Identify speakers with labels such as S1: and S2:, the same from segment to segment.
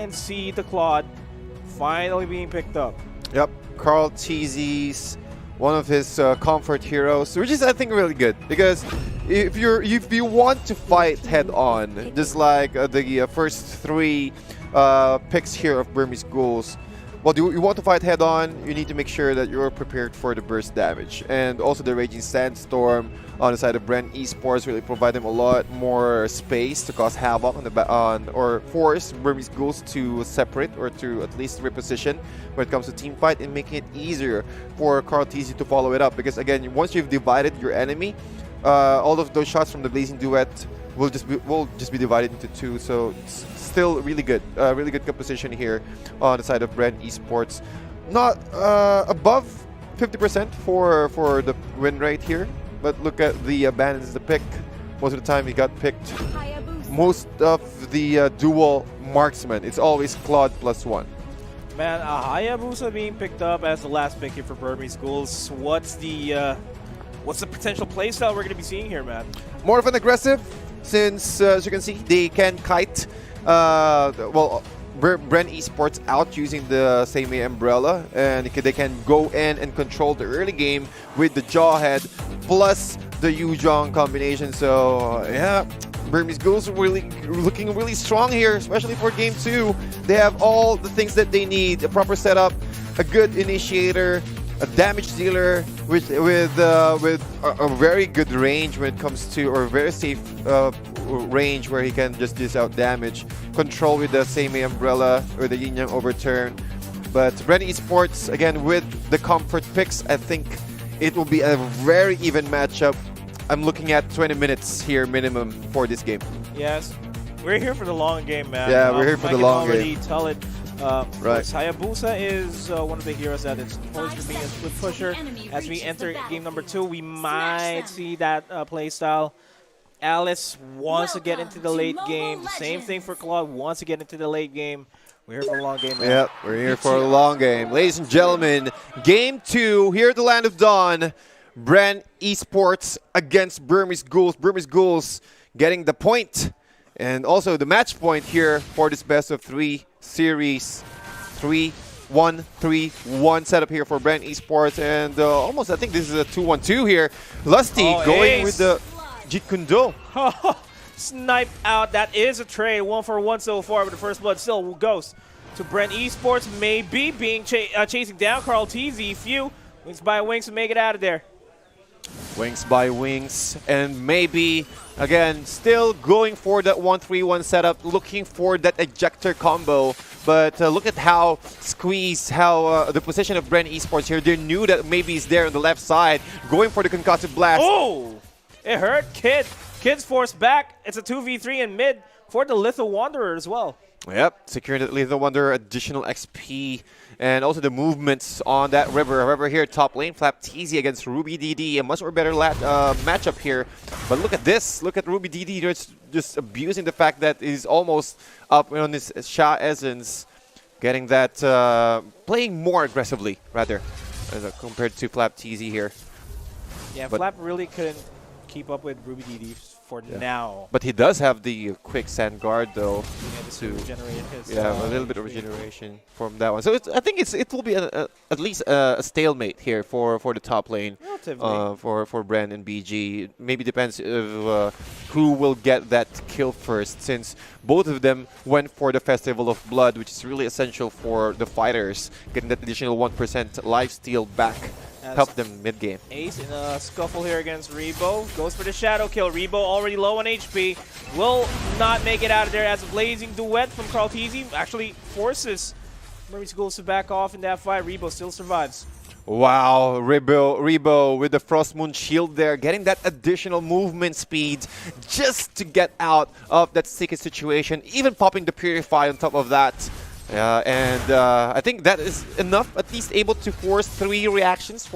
S1: and see the Claude finally being picked up.
S2: Yep, Carl Teasy's one of his comfort heroes, which is I think really good because if you want to fight head on, just like the first three picks here of Burmese Ghouls. Well, you want to fight head on, you need to make sure that you're prepared for the burst damage. And also the Raging Sandstorm on the side of BREN Esports really provide them a lot more space to cause havoc on or force Burmese Ghouls to separate or to at least reposition when it comes to team fight and making it easier for Carl Teasy to follow it up. Because again, once you've divided your enemy, all of those shots from the Blazing Duet will just be divided into two. So it's still really good composition here on the side of BREN Esports. Not above 50% for the win rate here, but look at the abandons the pick. Most of the time he got picked. Most of the dual marksman, it's always Claude +1.
S1: Man, Hayabusa being picked up as the last pick here for Burmese Ghouls. What's the potential playstyle we're going to be seeing here, man?
S2: More of an aggressive, since as you can see, they can kite. BREN Esports out using the same umbrella, and they can go in and control the early game with the Jawhead plus the Yuzhong combination. So yeah, Burmese Ghouls are looking really strong here, especially for game 2. They have all the things that they need: a proper setup, a good initiator, a damage dealer with a very good range when it comes to, or very safe range where he can just dish out damage. Control with the same umbrella or the Yin Yang Overturn. But BREN Esports, again, with the comfort picks, I think it will be a very even matchup. I'm looking at 20 minutes here minimum for this game.
S1: Yes, we're here for the long game, man.
S2: Yeah, we're here for the long game.
S1: I can already tell it.
S2: Right.
S1: Hayabusa is one of the heroes that is supposed to be a split pusher. As we enter game number 2, we might see that playstyle. Alice wants to get into the late game. The same thing for Claude, wants to get into the late game. We're here for a long game, man.
S2: Yep, we're here for a long game. Ladies and gentlemen, game 2 here at the Land of Dawn. BREN Esports against Burmese Ghouls. Burmese Ghouls getting the point and also the match point here for this best of 3 series. 3-1-3-1 setup here for BREN Esports, and almost I think this is a 2-1-2 here. Lusty going with the Jeet Kune Do.
S1: Snipe out. That is a trade. 1-for-1 so far, but the first blood still goes to BREN Esports. Maybe being chasing down Carl Teasy. Few wings by wings to make it out of there.
S2: Wings by wings, and maybe again still going for that 1-3-1 setup, looking for that ejector combo. But look at how squeezed, how the position of BREN Esports here. They knew that maybe he's there on the left side, going for the concussive blast.
S1: Oh, it hurt. Kid's forced back. It's a 2v3 in mid for the Lethal Wanderer as well.
S2: Yep, securing the Lethal Wanderer, additional XP, and also the movements on that river. However, here top lane, Flap Teasy against Ruby DD, a much more better matchup here. But look at this, look at Ruby DD just abusing the fact that he's almost up on his Sha Essence, getting that, playing more aggressively, rather, compared to Flap Teasy here.
S1: Yeah, but Flap really couldn't keep up with Ruby DD for now.
S2: But he does have the quick sand guard though, to
S1: generate his,
S2: a little bit of regeneration from that one. So I think it will be at least a stalemate here for the top lane, for BREN and BG. Maybe depends of who will get that kill first, since both of them went for the Festival of Blood, which is really essential for the fighters, getting that additional 1% lifesteal back. Help them mid-game.
S1: Ace in a scuffle here against Rebo. Goes for the shadow kill. Rebo already low on HP. Will not make it out of there as a blazing duet from Carl Teasy actually forces Burmese Ghouls to back off in that fight. Rebo still survives.
S2: Wow, Rebo with the Frost Moon shield there, getting that additional movement speed just to get out of that sticky situation, even popping the Purify on top of that. I think that is enough, at least able to force 3 hero reactions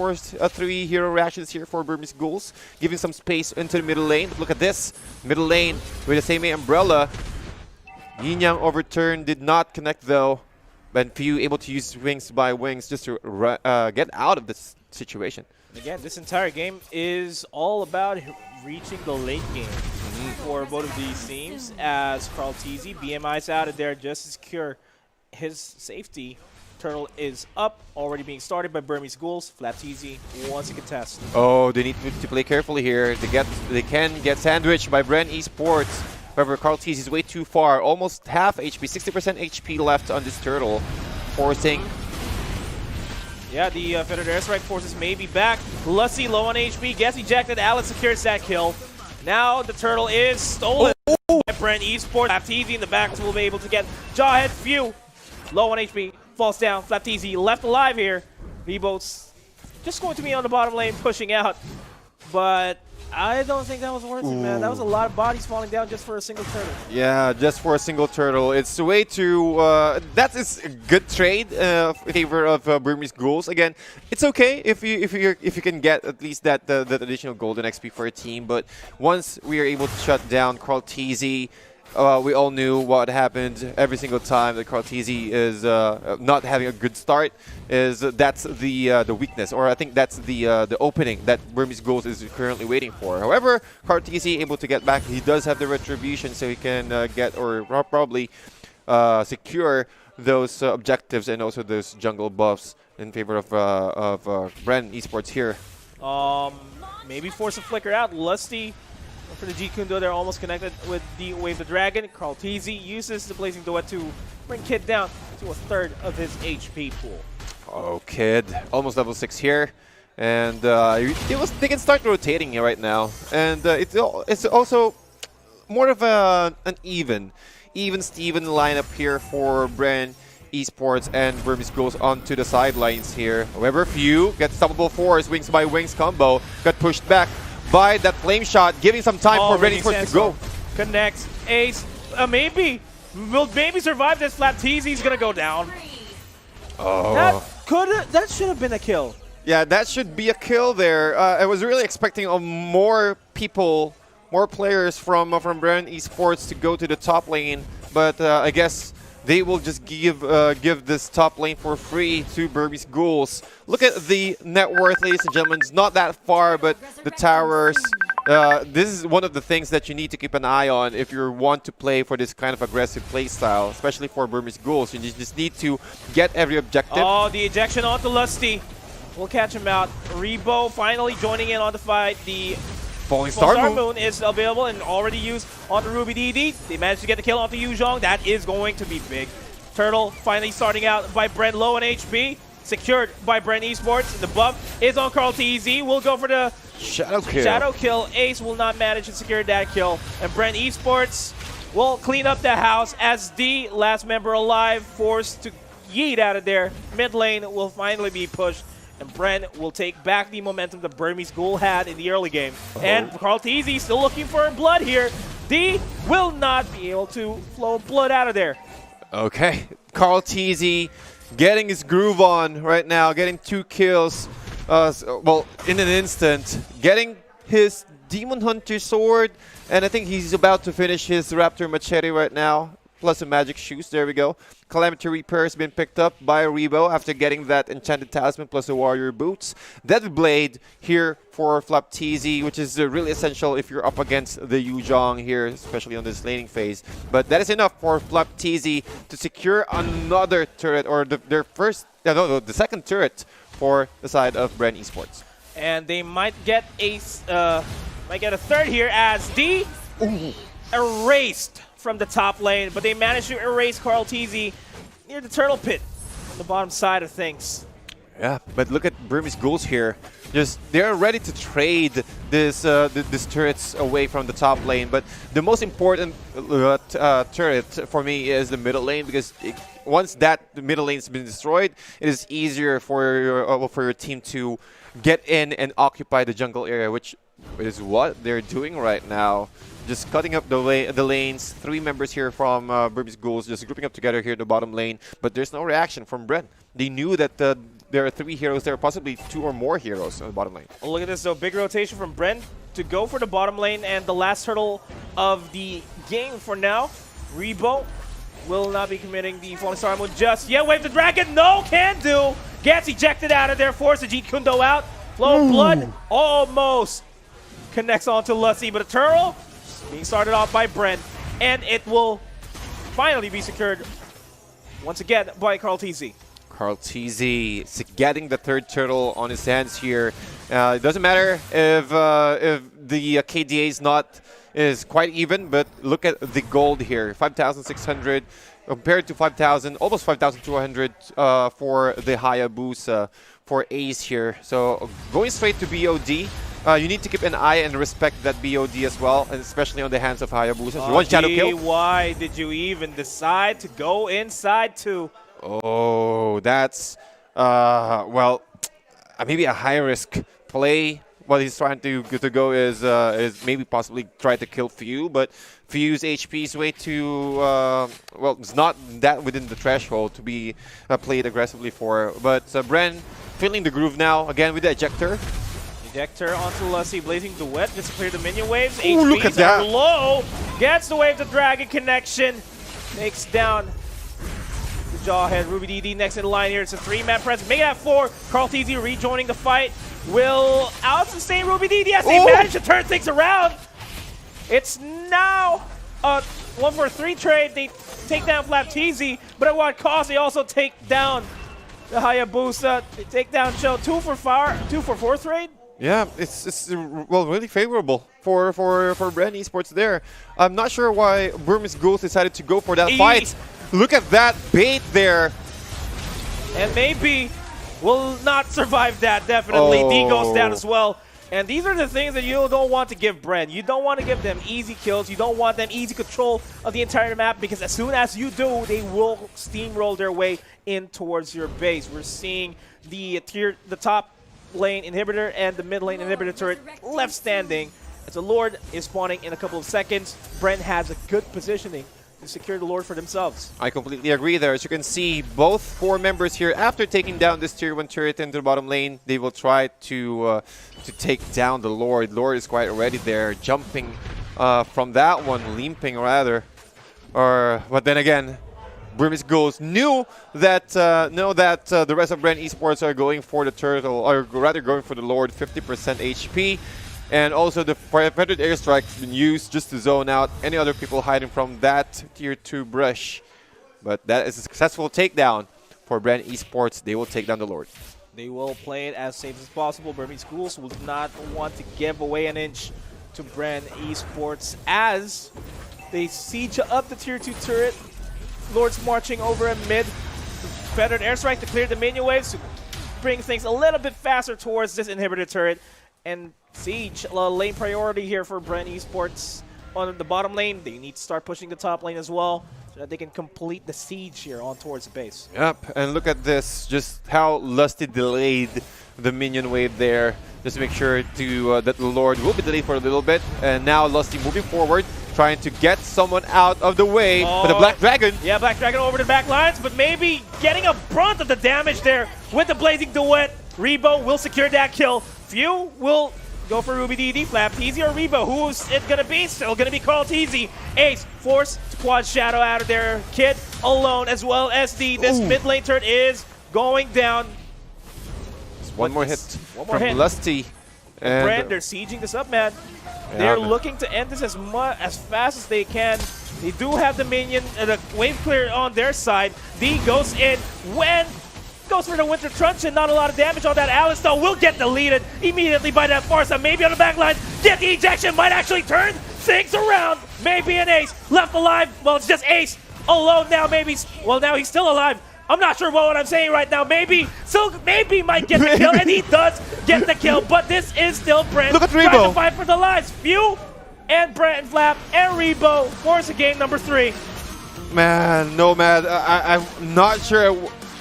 S2: here for Burmese Ghouls, giving some space into the middle lane. But look at this, middle lane with the same umbrella. Yin Yang Overturn did not connect though, but Few able to use wings by wings just to get out of this situation.
S1: Again, this entire game is all about reaching the late game for both of these teams, as Carl Teasy, BMI's out of there just to secure his safety. Turtle is up, already being started by BURMESE GHOULS. FlapTZ wants to contest.
S2: Oh, they need to play carefully here. They can get sandwiched by BREN eSports. However, Carl Tease is way too far. Almost half HP, 60% HP left on this Turtle, forcing.
S1: Yeah, the Federal Airstrike forces may be back. Lusty low on HP, gets ejected. Alice secures that kill. Now the Turtle is stolen by BREN eSports. FlapTZ in the back will be able to get Jawhead. Few low on HP, falls down. FlapTZ left alive here. V-Boat's just going to be on the bottom lane, pushing out. But I don't think that was worth it, man. That was a lot of bodies falling down just for a single Turtle.
S2: Yeah, just for a single Turtle. It's a way to. That is a good trade in favor of BURMESE GHOULS. Again, it's okay if you can get at least that additional golden XP for a team. But once we are able to shut down Carl TZ, we all knew what happened every single time that Carl TZ is not having a good start. That's the weakness, or I think that's the opening that BURMESE GHOULS is currently waiting for. However, Carl TZ able to get back. He does have the retribution, so he can get or probably secure those objectives and also those jungle buffs in favor of BREN eSports here.
S1: Maybe force a flicker out. Lusty for the G Kundo, they're almost connected with the Wave the Dragon. Carl TZ uses the Blazing Duet to bring Kid down to a third of his HP pool.
S2: Oh, Kid, almost level 6 here. And they can start rotating here right now. And it's also more of an even Steven lineup here for BREN eSports and BURMESE GHOULS onto the sidelines here. However, Few gets stoppable force, wings by wings combo, got pushed back by that flame shot, giving some time for BREN eSports to go.
S1: Connects, ace, maybe, will maybe survive this. FlapTZ, he's gonna go down.
S2: Oh.
S1: That should have been a kill.
S2: Yeah, that should be a kill there. I was really expecting more people, more players from BREN eSports to go to the top lane, but I guess they will just give this top lane for free to BURMESE GHOULS. Look at the net worth, ladies and gentlemen. It's not that far, but the towers. This is one of the things that you need to keep an eye on if you want to play for this kind of aggressive play style, especially for BURMESE GHOULS. You just need to get every objective.
S1: Oh, the ejection onto Lusty. We'll catch him out. Rebo finally joining in on the fight. The
S2: Falling Star
S1: Moon is available and already used on the Ruby DD. They managed to get the kill off the Yuzhong. That is going to be big. Turtle finally starting out by BREN low on HP. Secured by BREN eSports. The buff is on Carl TZ. We'll go for the Shadow kill. Ace will not manage to secure that kill. And BREN eSports will clean up the house as the last member alive, forced to yeet out of there. Mid lane will finally be pushed. And BREN will take back the momentum that BURMESE GHOULS had in the early game. And Carl TZ still looking for blood here. D will not be able to flow blood out of there.
S2: Okay, Carl TZ getting his groove on right now, getting 2 kills. Well, in an instant, getting his Demon Hunter sword, and I think he's about to finish his Raptor Machete right now. Plus the magic shoes, there we go. Calamity Reaper has been picked up by Rebo after getting that Enchanted Talisman plus the Warrior Boots. Death Blade here for FlapTZ, which is really essential if you're up against the Yuzhong here, especially on this laning phase. But that is enough for FlapTZ to secure another turret, or the second turret for the side of BREN eSports.
S1: And they might get a third here as D erased from the top lane, but they managed to erase Carl TZ near the turtle pit on the bottom side of things.
S2: Yeah, but look at BURMESE GHOULS here. They're ready to trade this turrets away from the top lane, but the most important turret for me is the middle lane, because once the middle lane's been destroyed, it is easier for your team to get in and occupy the jungle area, which is what they're doing right now. Just cutting up the lanes. 3 members here from BURMESE GHOULS just grouping up together here in the bottom lane, but there's no reaction from BREN. They knew that there are 3 heroes there, possibly 2 or more heroes on the bottom lane.
S1: Look at this though, big rotation from BREN to go for the bottom lane, and the last turtle of the game for now. Rebo will not be committing the Falling Star Moon just yet. Wave the Dragon, no can do. Gets ejected out of there, force the G Kundo out. Flow of blood almost connects onto Lusty, but a turtle being started off by BREN, and it will finally be secured once again by Carl TZ.
S2: Carl TZ is getting the third turtle on his hands here. It doesn't matter if the KDA is quite even, but look at the gold here, 5,600 compared to 5,000, almost 5,200 for the Hayabusa for Ace here. So going straight to BOD. You need to keep an eye and respect that BOD as well, and especially on the hands of Hayabusa. One shadow kill.
S1: Why did you even decide to go inside too?
S2: Oh, that's, well, maybe a high-risk play. What he's trying to go is maybe possibly try to kill Few, but Few's HP is way too, well, it's not that within the threshold to be played aggressively for. But BREN feeling the groove now, again with the ejector.
S1: Ejector onto Lusty, blazing duet, gets to clear the minion waves.
S2: Ooh, look at that.
S1: Are low, gets the wave to dragon connection, takes down the Jawhead. Ruby DD next in line here. It's a 3-man press. Make it at 4. Carl TZ rejoining the fight. Will out-sustain Ruby DD as they manage to turn things around. It's now a 1-for-3 trade. They take down Flap TZ, but at what cost? They also take down the Hayabusa. They take down Cho. 2-for-4 trade.
S2: Yeah, it's well, really favorable for BREN Esports there. I'm not sure why BURMESE GHOULS decided to go for that fight. Look at that bait there.
S1: And maybe will not survive that, definitely. D goes down as well. And these are the things that you don't want to give BREN. You don't want to give them easy kills. You don't want them easy control of the entire map, because as soon as you do, they will steamroll their way in towards your base. We're seeing the top lane inhibitor and the mid lane inhibitor turret left standing. As the Lord is spawning in a couple of seconds, BREN has a good positioning to secure the Lord for themselves.
S2: I completely agree there. As you can see, both 4 members here, after taking down this tier 1 turret into the bottom lane, they will try to take down the Lord. Lord is quite already there, jumping from that one, limping rather. But then again, BURMESE GHOULS knew that the rest of BREN Esports are going for the turtle, or rather going for the Lord, 50% HP. And also the Predator Airstrike has been used just to zone out any other people hiding from that tier 2 brush. But that is a successful takedown for BREN Esports. They will take down the Lord.
S1: They will play it as safe as possible. BURMESE GHOULS will not want to give away an inch to BREN Esports as they siege up the tier 2 turret. Lord's marching over in mid. Predator Airstrike to clear the minion waves to bring things a little bit faster towards this inhibitor turret. And Siege, lane priority here for BREN Esports. On the bottom lane, they need to start pushing the top lane as well, so that they can complete the siege here on towards the base.
S2: Yep, and look at this, just how Lusty delayed the minion wave there, just to make sure to that the Lord will be delayed for a little bit. And now Lusty moving forward, trying to get someone out of the way for the Black Dragon.
S1: Yeah, Black Dragon over the back lines, but maybe getting a brunt of the damage there with the blazing duet. Rebo will secure that kill. Few will go for Ruby DD, Flap TZ or Rebo. Who's it gonna be? Still gonna be Carl TZ. Ace forced to quad shadow out of there. Kid alone as well as this mid lane turret is going down.
S2: One more hit from Lusty.
S1: And BREN, they're sieging this up, man. Yeah, they're looking to end this as fast as they can. They do have the minion, the wave clear on their side. D goes in goes for the Winter Truncheon. Not a lot of damage on that. Alice, though, will get deleted immediately by that Farsa. Maybe on the back line. Get the ejection. Might actually turn things around. Maybe an Ace left alive. Well, it's just Ace alone now. Maybe. Well, now he's still alive. I'm not sure what I'm saying right now. Maybe might get the kill, and he does get the kill. But this is still BREN trying to fight for the lives. Few and BREN Flap and Rebo force game number 3.
S2: Man, no, man. I'm not sure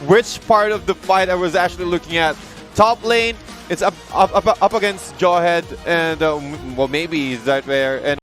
S2: which part of the fight I was actually looking at. Top lane, it's up against Jawhead, and well, maybe he's right there. And